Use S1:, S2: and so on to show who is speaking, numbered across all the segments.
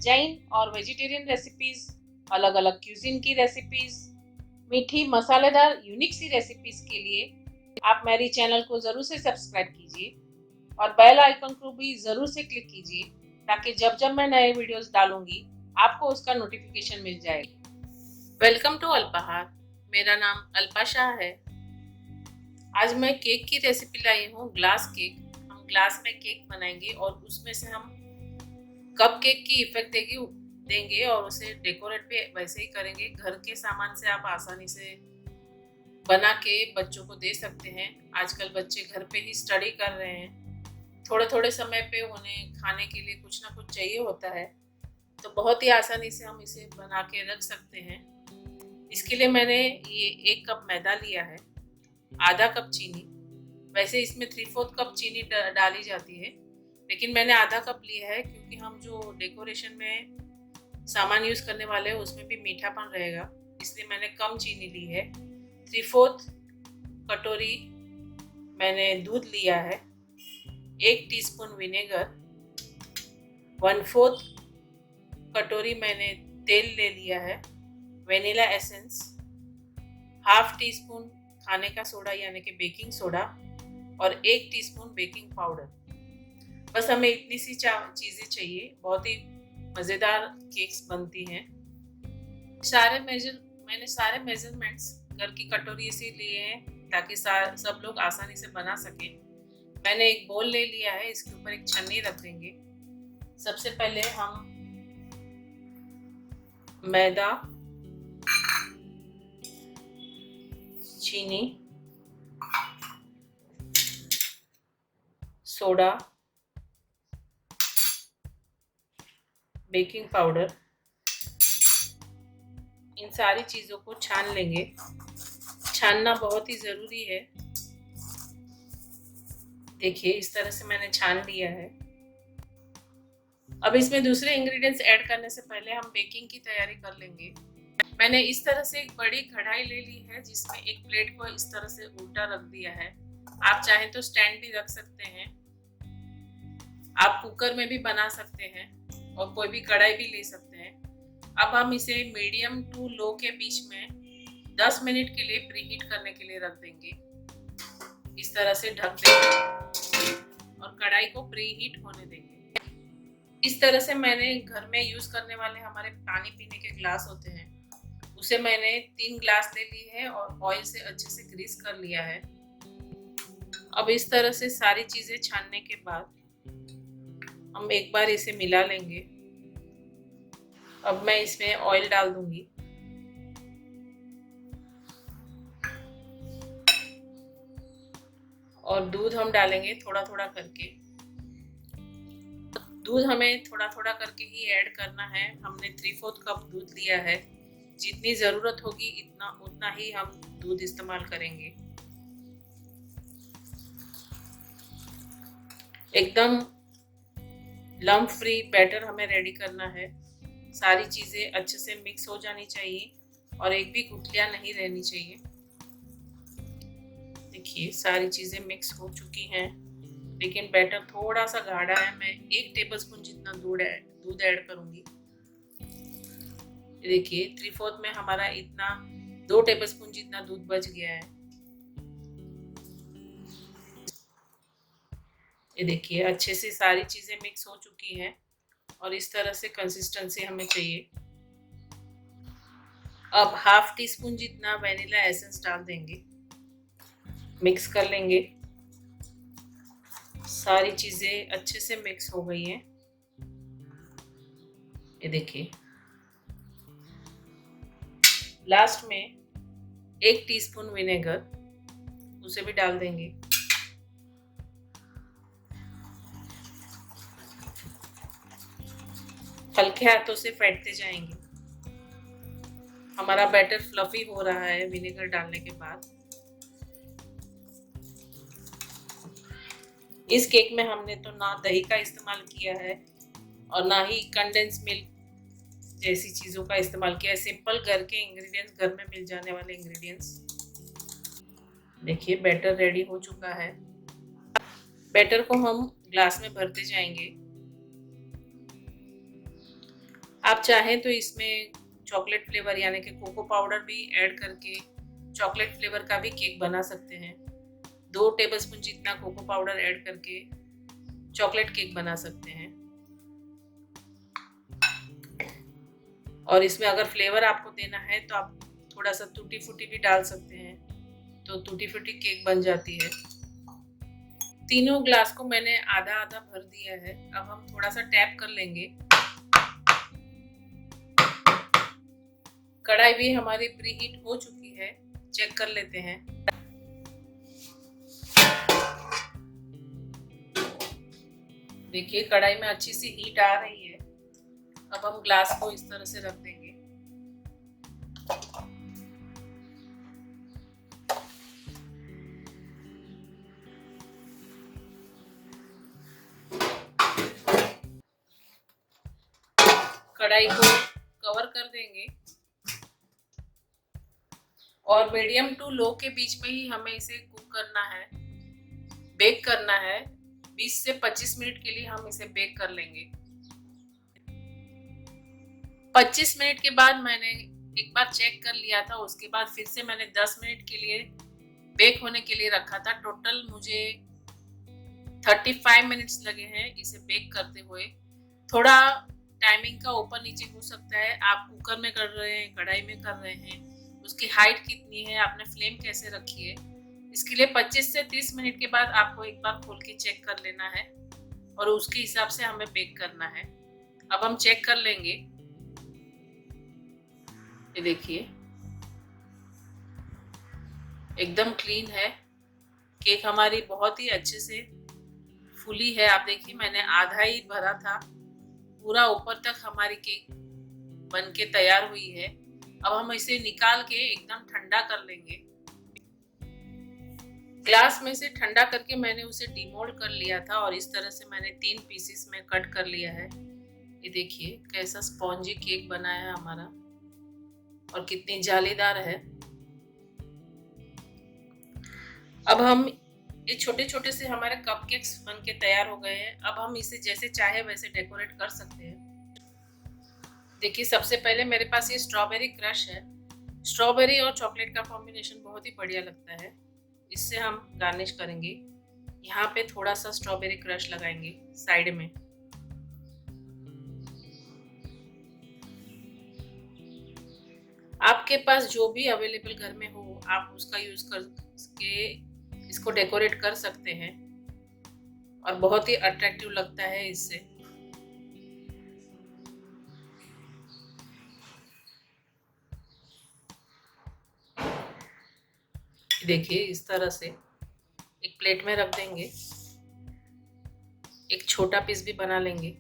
S1: जैन और vegetarian recipes, अलग अलग क्यूजिन की रेसिपीज, मीठी मसालेदार यूनिक सी रेसिपीज के लिए आप मेरी चैनल को जरूर से सब्सक्राइब कीजिए और बेल आइकन को भी जरूर से क्लिक कीजिए ताकि जब जब मैं नए वीडियोस डालूंगी आपको उसका नोटिफिकेशन मिल जाएगा। Welcome to Alpahar. मेरा नाम अल्पा शाह है। आज मैं केक की रेसिपी लाई हूँ, ग्लास केक। हम ग्लास में केक बनाएंगे और उसमें से हम कप केक की इफेक्ट देंगे और उसे डेकोरेट भी वैसे ही करेंगे। घर के सामान से आप आसानी से बना के बच्चों को दे सकते हैं। आजकल बच्चे घर पे ही स्टडी कर रहे हैं, थोड़े थोड़े समय पे उन्हें खाने के लिए कुछ ना कुछ चाहिए होता है, तो बहुत ही आसानी से हम इसे बना के रख सकते हैं। इसके लिए मैंने ये 1 कप मैदा लिया है, आधा कप चीनी। वैसे इसमें 3/4 कप चीनी डाली जाती है, लेकिन मैंने आधा कप लिया है क्योंकि हम जो डेकोरेशन में सामान यूज करने वाले हैं उसमें भी मीठापन रहेगा, इसलिए मैंने कम चीनी ली है। 3/4 कटोरी मैंने दूध लिया है, 1 टीस्पून विनेगर, 1/4 कटोरी मैंने तेल ले लिया है, vanilla essence, half tea spoon खाने का सोडा यानी कि बेकिंग सोडा और 1 टीस्पून बेकिंग पाउडर। बस हमें इतनी सी चीज़ें चाहिए, बहुत ही मज़ेदार केक्स बनती हैं। मैंने सारे मेजरमेंट्स घर की कटोरी से लिए हैं ताकि सब लोग आसानी से बना सकें। मैंने एक बोल ले लिया है, इसके ऊपर एक छन्नी रख देंगे। सबसे पहले हम मैदा, चीनी, सोडा, बेकिंग पाउडर, इन सारी चीज़ों को छान लेंगे। छानना बहुत ही ज़रूरी है। देखिए इस तरह से मैंने छान लिया है। अब इसमें दूसरे इंग्रेडिएंट्स ऐड करने से पहले हम बेकिंग की तैयारी कर लेंगे। मैंने इस तरह से एक बड़ी कढ़ाई ले ली है जिसमें एक प्लेट को इस तरह से उल्टा रख दिया है। आप चाहें तो स्टैंड भी रख सकते हैं, आप कुकर में भी बना सकते हैं और कोई भी कढ़ाई भी ले सकते हैं। अब हम इसे मीडियम टू लो के बीच में 10 मिनट के लिए प्रीहीट करने के लिए रख देंगे। इस तरह से ढक देंगे और कढ़ाई को प्रीहीट होने देंगे। इस तरह से मैंने घर में यूज करने वाले हमारे पानी पीने के ग्लास होते हैं, उसे मैंने 3 ग्लास ले ली है और ऑयल से अच्छे से ग्रीस कर लिया है। अब इस तरह से सारी चीजें छानने के बाद हम एक बार इसे मिला लेंगे। अब मैं इसमें ऑयल डाल दूंगी और दूध हम डालेंगे थोड़ा थोड़ा करके। दूध हमें थोड़ा थोड़ा करके ही ऐड करना है। हमने 3/4 कप दूध लिया है, जितनी ज़रूरत होगी उतना ही हम दूध इस्तेमाल करेंगे। एकदम लम्प फ्री बैटर हमें रेडी करना है। सारी चीज़ें अच्छे से मिक्स हो जानी चाहिए और एक भी गुठलियाँ नहीं रहनी चाहिए। देखिए सारी चीज़ें मिक्स हो चुकी हैं, लेकिन बैटर थोड़ा सा गाढ़ा है। मैं 1 टेबलस्पून जितना दूध ऐड करूंगी। देखिए 3/4 में हमारा इतना 2 टेबलस्पून जितना दूध बच गया है। ये देखिए अच्छे से सारी चीजें मिक्स हो चुकी हैं और इस तरह से कंसिस्टेंसी हमें चाहिए। अब हाफ टी स्पून जितना वेनिला एसेंस डाल देंगे, मिक्स कर लेंगे। सारी चीजें अच्छे से मिक्स हो गई हैं। ये देखिए लास्ट में 1 टीस्पून विनेगर, उसे भी डाल देंगे। हल्के हाथों से फेंटते जाएंगे। हमारा बैटर फ्लफी हो रहा है विनेगर डालने के बाद। इस केक में हमने तो ना दही का इस्तेमाल किया है और ना ही कंडेंस मिल्क जैसी चीज़ों का इस्तेमाल किया है। सिंपल घर के इंग्रेडिएंट्स, घर में मिल जाने वाले इंग्रेडिएंट्स। देखिए बैटर रेडी हो चुका है। बैटर को हम ग्लास में भरते जाएंगे। आप चाहें तो इसमें चॉकलेट फ्लेवर यानी कि कोको पाउडर भी ऐड करके चॉकलेट फ्लेवर का भी केक बना सकते हैं। 2 टेबलस्पून जितना कोको पाउडर ऐड करके चॉकलेट केक बना सकते हैं। और इसमें अगर फ्लेवर आपको देना है तो आप थोड़ा सा टूटी फ्रूटी भी डाल सकते हैं, तो टूटी फ्रूटी केक बन जाती है। तीनों ग्लास को मैंने आधा आधा भर दिया है। अब हम थोड़ा सा टैप कर लेंगे। कढ़ाई भी हमारी प्रीहीट हो चुकी है, चेक कर लेते हैं। देखिए कढ़ाई में अच्छी सी हीट आ रही है। अब हम ग्लास को इस तरह से रख देंगे। कढ़ाई को कवर कर देंगे और मीडियम टू लो के बीच में ही हमें इसे कुक करना है, बेक करना है। 20 से 25 मिनट के लिए हम इसे बेक कर लेंगे। 25 मिनट के बाद मैंने एक बार चेक कर लिया था, उसके बाद फिर से मैंने 10 मिनट के लिए बेक होने के लिए रखा था। टोटल मुझे 35 मिनट्स लगे हैं इसे बेक करते हुए। थोड़ा टाइमिंग का ऊपर नीचे हो सकता है, आप कुकर में कर रहे हैं, कढ़ाई में कर रहे हैं, उसकी हाइट कितनी है, आपने फ्लेम कैसे रखी है। इसके लिए 25 से 30 मिनट के बाद आपको एक बार खोल के चेक कर लेना है और उसके हिसाब से हमें बेक करना है। अब हम चेक कर लेंगे। ये देखिए एकदम क्लीन है। केक हमारी बहुत ही अच्छे से फूली है। आप देखिए मैंने आधा ही भरा था, पूरा ऊपर तक हमारी केक बन के तैयार हुई है। अब हम इसे निकाल के एकदम ठंडा कर लेंगे। ग्लास में से ठंडा करके मैंने उसे डिमोल्ड कर लिया था और इस तरह से मैंने 3 पीसेस में कट कर लिया है। ये देखिए कैसा स्पॉन्जी केक बना है हमारा और कितनी जालीदार है। अब हम ये छोटे छोटे से हमारे कपकेक्स बन के तैयार हो गए हैं। अब हम इसे जैसे चाहे वैसे डेकोरेट कर सकते हैं। देखिए सबसे पहले मेरे पास ये स्ट्रॉबेरी क्रश है। स्ट्रॉबेरी और चॉकलेट का कॉम्बिनेशन बहुत ही बढ़िया लगता है। इससे हम गार्निश करेंगे। यहाँ पे थोड़ा सा स्ट्रॉबेरी क्रश लगाएंगे साइड में। आपके पास जो भी अवेलेबल घर में हो आप उसका यूज करके इसको डेकोरेट कर सकते हैं और बहुत ही अट्रैक्टिव लगता है इससे। देखिए इस तरह से एक प्लेट में रख देंगे। एक छोटा पीस भी बना लेंगे।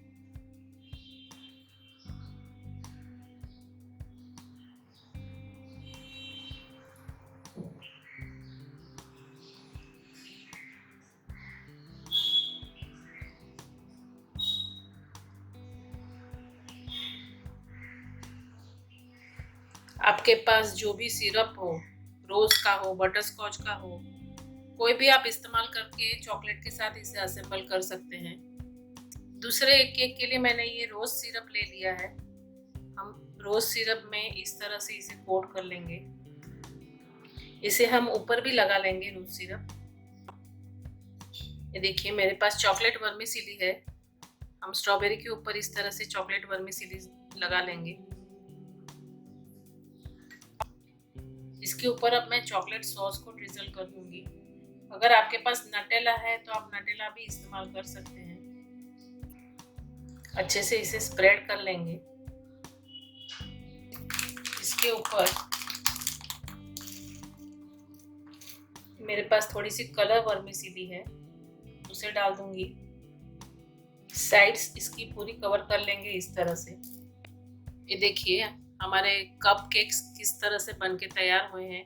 S1: आपके पास जो भी सिरप हो, रोज का हो, बटरस्कॉच का हो, कोई भी आप इस्तेमाल करके चॉकलेट के साथ इसे असेंबल कर सकते हैं। दूसरे एक केक के लिए मैंने ये रोज सिरप ले लिया है। हम रोज सिरप में इस तरह से इसे कोट कर लेंगे। इसे हम ऊपर भी लगा लेंगे रोज सिरप। ये देखिए मेरे पास चॉकलेट वर्मिसेली है। हम स्ट्रॉबेरी के ऊपर इस तरह से चॉकलेट वर्मिसेली लगा लेंगे। इसके ऊपर अब मैं चॉकलेट सॉस को ड्रिजल कर दूंगी। अगर आपके पास नटेला है तो आप नटेला भी इस्तेमाल कर सकते हैं। अच्छे से इसे स्प्रेड कर लेंगे। इसके ऊपर मेरे पास थोड़ी सी कलर वर्मिसेली है, उसे डाल दूंगी। साइड्स इसकी पूरी कवर कर लेंगे इस तरह से। ये देखिए हमारे कप केक्स किस तरह से बन के तैयार हुए हैं।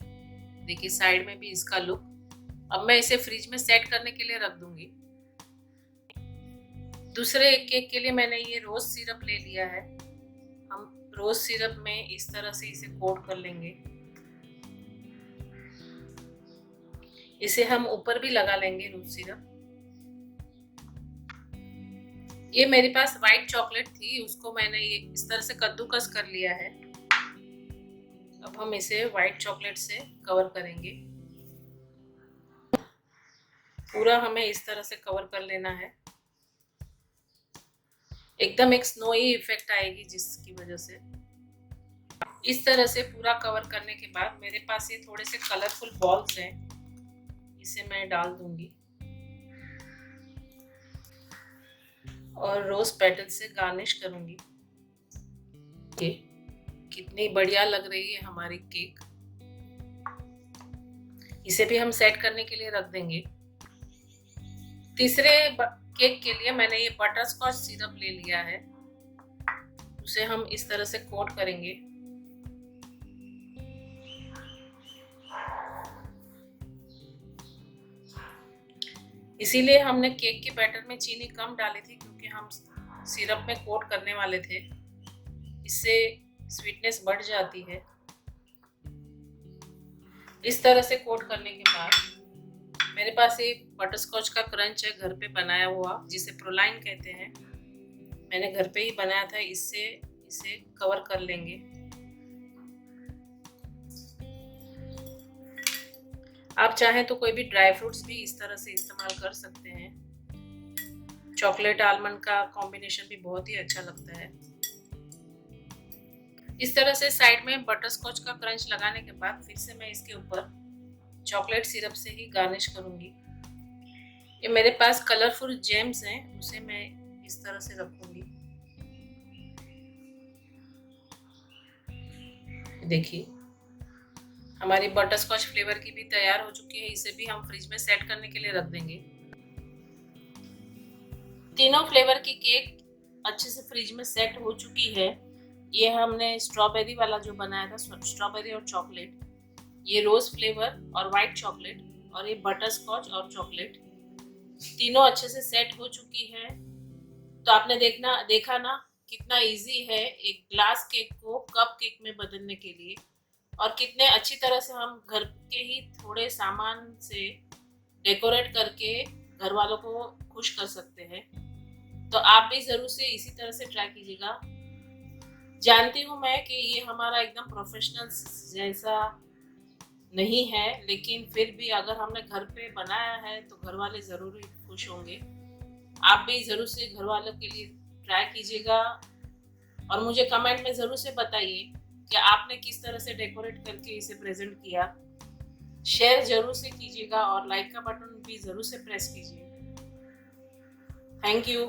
S1: देखिए साइड में भी इसका लुक। अब मैं इसे फ्रिज में सेट करने के लिए रख दूंगी। दूसरे एक केक के लिए मैंने ये रोज सिरप ले लिया है। हम रोज सिरप में इस तरह से इसे कोट कर लेंगे। इसे हम ऊपर भी लगा लेंगे रोज सिरप। ये मेरे पास वाइट चॉकलेट थी, उसको मैंने ये इस तरह से कद्दूकस कर लिया है। अब हम इसे वाइट चॉकलेट से कवर करेंगे। पूरा हमें इस तरह से कवर कर लेना है। एकदम एक स्नोई इफेक्ट आएगी, जिसकी वजह से इस तरह से पूरा कवर करने के बाद मेरे पास ये थोड़े से कलरफुल बॉल्स हैं, इसे मैं डाल दूंगी और रोज पेटल से गार्निश करूंगी। ये कितनी बढ़िया लग रही है हमारी केक। इसे भी हम सेट करने के लिए रख देंगे। तीसरे केक के लिए मैंने ये बटर स्कॉच सिरप ले लिया है, उसे हम इस तरह से कोट करेंगे। इसीलिए हमने केक के बैटर में चीनी कम डाली थी, क्योंकि हम सिरप में कोट करने वाले थे। इससे स्वीटनेस बढ़ जाती है। इस तरह से कोट करने के बाद मेरे पास एक बटर स्कॉच का क्रंच है, घर पे बनाया हुआ, जिसे प्रोलाइन कहते हैं। मैंने घर पे ही बनाया था। इससे इसे कवर कर लेंगे। आप चाहें तो कोई भी ड्राई फ्रूट्स भी इस तरह से इस्तेमाल कर सकते हैं। चॉकलेट आलमंड का कॉम्बिनेशन भी बहुत ही अच्छा लगता है। इस तरह से साइड में बटर स्कॉच का क्रंच लगाने के बाद फिर से मैं इसके ऊपर चॉकलेट सिरप से ही गार्निश करूंगी। ये मेरे पास कलरफुल जेम्स हैं, उसे मैं इस तरह से रखूंगी। देखिए, हमारी बटर स्कॉच फ्लेवर की भी तैयार हो चुकी है। इसे भी हम फ्रिज में सेट करने के लिए रख देंगे। तीनों फ्लेवर की केक अच्छे से फ्रिज में सेट हो चुकी है। ये हमने स्ट्रॉबेरी वाला जो बनाया था, स्ट्रॉबेरी और चॉकलेट, ये रोज फ्लेवर और वाइट चॉकलेट, और ये बटर स्कॉच और चॉकलेट, तीनों अच्छे से सेट हो चुकी है। तो आपने देखा ना कितना इजी है एक ग्लास केक को कप केक में बदलने के लिए, और कितने अच्छी तरह से हम घर के ही थोड़े सामान से डेकोरेट करके घर वालों को खुश कर सकते हैं। तो आप भी जरूर से इसी तरह से ट्राई कीजिएगा। जानती हूँ मैं कि ये हमारा एकदम प्रोफेशनल जैसा नहीं है, लेकिन फिर भी अगर हमने घर पे बनाया है तो घर वाले जरूर ही खुश होंगे। आप भी जरूर से घर वालों के लिए ट्राई कीजिएगा, और मुझे कमेंट में जरूर से बताइए कि आपने किस तरह से डेकोरेट करके इसे प्रेजेंट किया। शेयर जरूर से कीजिएगा और लाइक का बटन भी जरूर से प्रेस कीजिए। Thank you.